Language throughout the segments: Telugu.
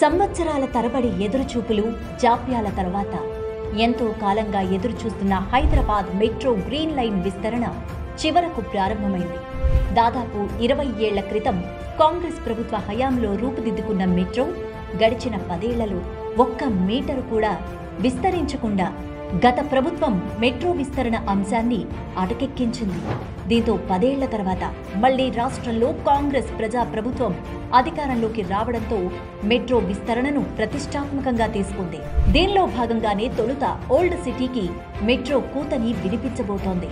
సంవత్సరాల తరబడి ఎదురుచూపులు జాప్యాల తర్వాత ఎంతో కాలంగా ఎదురుచూస్తున్న హైదరాబాద్ మెట్రో గ్రీన్ లైన్ విస్తరణ చివరకు ప్రారంభమైంది. దాదాపు 20 ఏళ్ల క్రితం కాంగ్రెస్ ప్రభుత్వ హయాంలో రూపుదిద్దుకున్న మెట్రో గడిచిన 10 ఏళ్లలో 1 మీటరు కూడా విస్తరించకుండా గత ప్రభుత్వం మెట్రో విస్తరణ అంశాన్ని అటకెక్కించింది. దీంతో 10 ఏళ్ల తర్వాత మళ్లీ రాష్ట్రంలో కాంగ్రెస్ ప్రజా ప్రభుత్వం అధికారంలోకి రావడంతో మెట్రో విస్తరణను ప్రతిష్టాత్మకంగా తీసుకుంది. దీనిలో భాగంగానే తొలుత ఓల్డ్ సిటీకి మెట్రో కూతని వినిపించబోతోంది.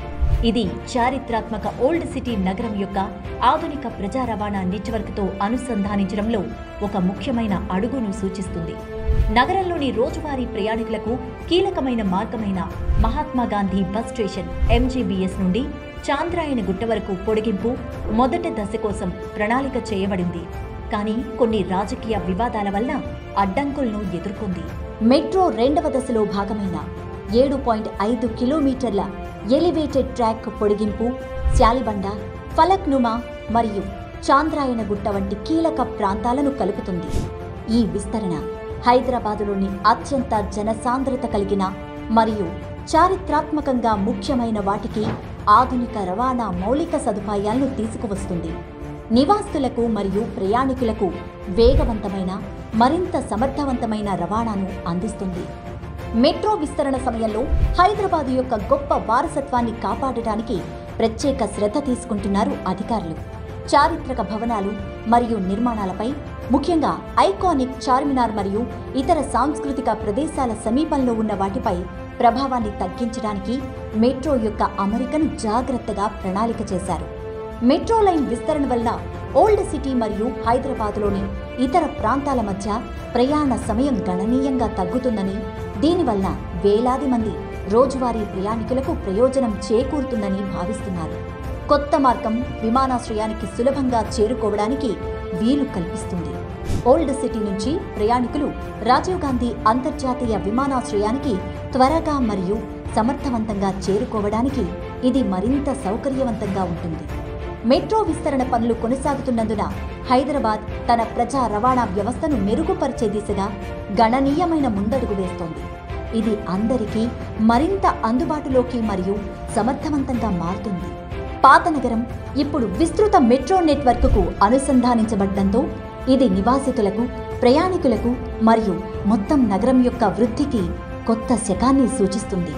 ఇది చారిత్రాత్మక ఓల్డ్ సిటీ నగరం యొక్క ఆధునిక ప్రజా రవాణా నెట్వర్క్తో అనుసంధానించడంలో ఒక ముఖ్యమైన అడుగును సూచిస్తుంది. నగరంలోని రోజువారీ ప్రయాణికులకు కీలకమైన మార్గమైన మహాత్మాగాంధీ బస్ స్టేషన్ MGBS నుండి చాంద్రాయణ గుట్ట వరకు పొడిగింపు మొదటి దశ కోసం ప్రణాళిక చేయబడింది. కానీ కొన్ని రాజకీయ వివాదాల వల్ల అడ్డంకులను ఎదుర్కొంది. మెట్రో 2వ దశలో భాగమైన 7.5 కిలోమీటర్ల ఎలివేటెడ్ ట్రాక్ పొడిగింపు శాలిబండ, ఫలక్నుమా మరియు చాంద్రాయణ గుట్ట వంటి కీలక ప్రాంతాలను కలుపుతుంది. ఈ విస్తరణ హైదరాబాదులోని అత్యంత జనసాంద్రత కలిగిన మరియు చారిత్రాత్మకంగా ముఖ్యమైన వాటికి ఆధునిక రవాణా మౌలిక సదుపాయాలను తీసుకువస్తుంది. నివాసితులకు మరియు ప్రయాణికులకు వేగవంతమైన మరింత సమర్థవంతమైన రవాణాను అందిస్తుంది. మెట్రో విస్తరణ సమయంలో హైదరాబాద్ యొక్క గొప్ప వారసత్వాన్ని కాపాడటానికి ప్రత్యేక శ్రద్ధ తీసుకుంటున్నారు అధికారులు. చారిత్రక భవనాలు మరియు నిర్మాణాలపై, ముఖ్యంగా ఐకానిక్ చార్మినార్ మరియు ఇతర సాంస్కృతిక ప్రదేశాల సమీపంలో ఉన్న వాటిపై ప్రభావాన్ని తగ్గించడానికి మెట్రో యొక్క అమరికను జాగ్రత్తగా ప్రణాళిక చేశారు. మెట్రో లైన్ విస్తరణ వల్ల ఓల్డ్ సిటీ మరియు హైదరాబాద్లోని ఇతర ప్రాంతాల మధ్య ప్రయాణ సమయం గణనీయంగా తగ్గుతుందని, దీనివల్ల వేలాది మంది రోజువారీ ప్రయాణికులకు ప్రయోజనం చేకూరుతుందని భావిస్తున్నారు. కొత్త మార్గం విమానాశ్రయానికి సులభంగా చేరుకోవడానికి వీలు కల్పిస్తుంది. ఓల్డ్ సిటీ నుంచి ప్రయాణికులు రాజీవ్ గాంధీ అంతర్జాతీయ విమానాశ్రయానికి త్వరగా మరియు సమర్థవంతంగా చేరుకోవడానికి ఇది మరింత సౌకర్యవంతంగా ఉంటుంది. మెట్రో విస్తరణ పనులు కొనసాగుతున్నందున హైదరాబాద్ తన ప్రజా రవాణా వ్యవస్థను మెరుగుపరిచే దిశగా గణనీయమైన ముందడుగు వేస్తోంది. ఇది అందరికీ మరింత అందుబాటులోకి మరియు సమర్థవంతంగా మారుతుంది. పాత నగరం ఇప్పుడు విస్తృత మెట్రో నెట్వర్క్కు అనుసంధానించబడడంతో ఇది నివాసితులకు, ప్రయాణికులకు మరియు మొత్తం నగరం యొక్క వృద్ధికి కొత్త శకాన్ని సూచిస్తుంది.